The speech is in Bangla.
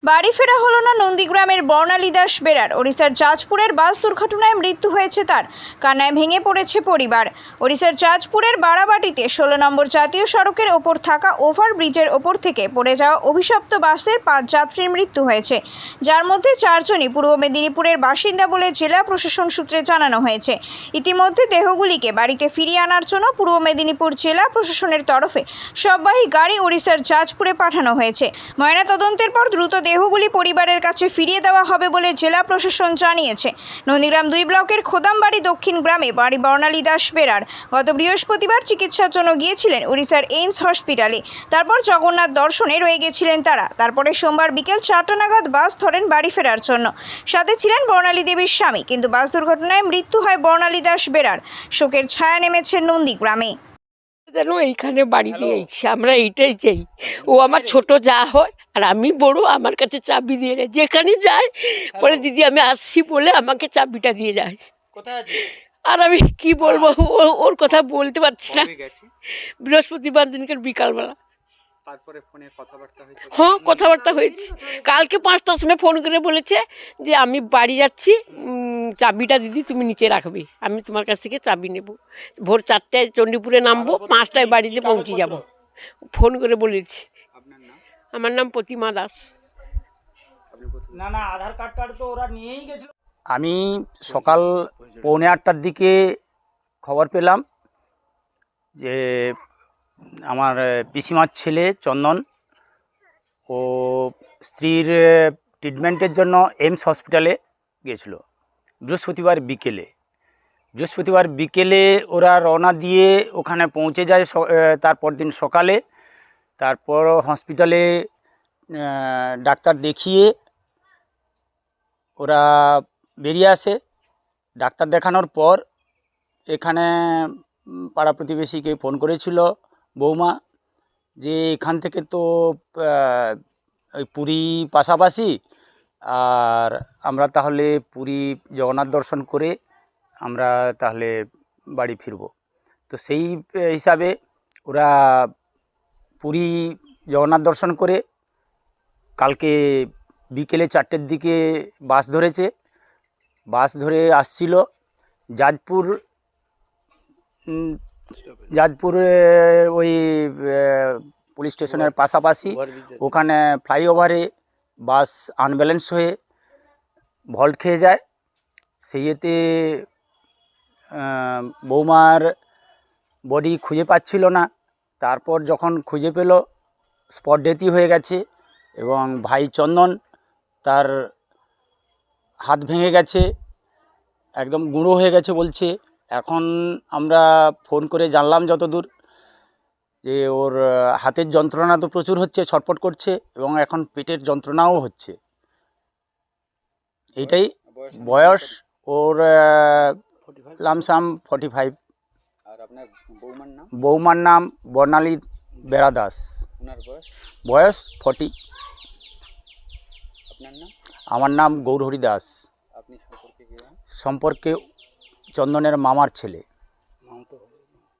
বাড়ি ফেরা হলো না নন্দীগ্রামের বর্ণালী দাস বেরার। ওড়িশার জাজপুরের বাস দুর্ঘটনায় মৃত্যু হয়েছে তার। কান্নায় ভেঙে পড়েছে পরিবার। ওড়িশার জাজপুরের বারাবাটিতে 16 নম্বর জাতীয় সড়কের ওপর থাকা ওভারব্রিজের ওপর থেকে পড়ে যাওয়া অভিশপ্ত বাসের 5 যাত্রীর মৃত্যু হয়েছে, যার মধ্যে 4 জনই পূর্ব মেদিনীপুরের বাসিন্দা বলে জেলা প্রশাসন সূত্রে জানানো হয়েছে। ইতিমধ্যে দেহগুলিকে বাড়িতে ফিরিয়ে আনার জন্য পূর্ব মেদিনীপুর জেলা প্রশাসনের তরফে সববাহী গাড়ি ওড়িশার জাজপুরে পাঠানো হয়েছে। ময়নাতদন্তের পর দ্রুত দেহগুলি পরিবারের কাছে ফিরিয়ে দেওয়া হবে বলে জেলা প্রশাসন জানিয়েছে। নন্দীগ্রাম 2 ব্লকের খোদামবাড়ি দক্ষিণ গ্রামে বাড়ি বর্ণালী দাস বেরার। গত বৃহস্পতিবার চিকিৎসার জন্য গিয়েছিলেন ওড়িশার এইমস হসপিটালে। তারপর জগন্নাথ দর্শনে রয়ে গেছিলেন তারা। তারপরে সোমবার বিকেল 4টা নাগাদ বাস ধরেন বাড়ি ফেরার জন্য। সাথে ছিলেন বর্ণালী দেবীর স্বামী, কিন্তু বাস দুর্ঘটনায় মৃত্যু হয় বর্ণালী দাস বেরার। শোকের ছায়া নেমেছে নন্দীগ্রামে। যেন এইখানে বাড়িতে এসেছি, আমরা এইটাই চাই। ও আমার ছোট যা হয় আর আমি বড়, আমার কাছে চাবি দিয়ে যায়। যেখানে যাই বলে দিদি আমি আসছি বলে আমাকে চাবিটা দিয়ে যায়। আর আমি কি বলবো, ওর কথা বলতে পারছি না। বৃহস্পতিবার দিনকে বিকালবেলা তারপরে ফোনে কথাবার্তা হয়েছে। হ্যাঁ, কথাবার্তা হয়েছে। কালকে 5টার সময় ফোন করে বলেছে যে আমি বাড়ি যাচ্ছি, চাবিটা দিদি তুমি নিচে রাখবে, আমি তোমার কাছ থেকে চাবি নেব। ভোর 4টায় চণ্ডীপুরে নামবো, 5টায় বাড়িতে পৌঁছে যাব। ফোন করে বলেছি। আপনার নাম? আমার নাম প্রতিমা দাস। না আধার কার্ডটা তো ওরা নিয়েই গেছিল। আমি সকাল 7:45টার দিকে খবর পেলাম যে আমার পিসিমার ছেলে চন্দন ও স্ত্রীর ট্রিটমেন্টের জন্য এইমস হসপিটালে গিয়েছিল বৃহস্পতিবার বিকেলে ওরা রওনা দিয়ে ওখানে পৌঁছে যায় তারপর দিন সকালে। তারপর হসপিটালে ডাক্তার দেখিয়ে ওরা বেরিয়ে আসে। ডাক্তার দেখানোর পর এখানে পাড়া প্রতিবেশীকে ফোন করেছিল বৌমা যে এখান থেকে তো ওই পুরী পাশাপাশি, আর আমরা তাহলে পুরী জগন্নাথ দর্শন করে আমরা তাহলে বাড়ি ফিরব। তো সেই হিসাবে ওরা পুরী জগন্নাথ দর্শন করে কালকে বিকেলে 4টের দিকে বাস ধরেছে। বাস ধরে আসছিল যাজপুরে ওই পুলিশ স্টেশনের পাশাপাশি ওখানে ফ্লাইওভারে বাস আনব্যালেন্স হয়ে ভল্ট খেয়ে যায়। সেইতে বৌমার বডি খুঁজে পাচ্ছিল না। তারপর যখন খুঁজে পেল, স্পট ডেথই হয়ে গেছে। এবং ভাই চন্দন, তার হাত ভেঙে গেছে, একদম গুঁড়ো হয়ে গেছে বলছে। এখন আমরা ফোন করে জানলাম যতদূর যে ওর হাতের যন্ত্রণা তো প্রচুর হচ্ছে, ছটফট করছে, এবং এখন পেটের যন্ত্রণাও হচ্ছে। এইটাই বয়স ওর লামসাম 45। আর আপনার বৌমার নাম? বৌমার নাম বর্ণালী বেরা দাস। ওনার বয়স 40। আপনার নাম? আমার নাম গৌরহরি দাস। আপনি সম্পর্কে কি? সম্পর্কে চন্দনের মামার ছেলে।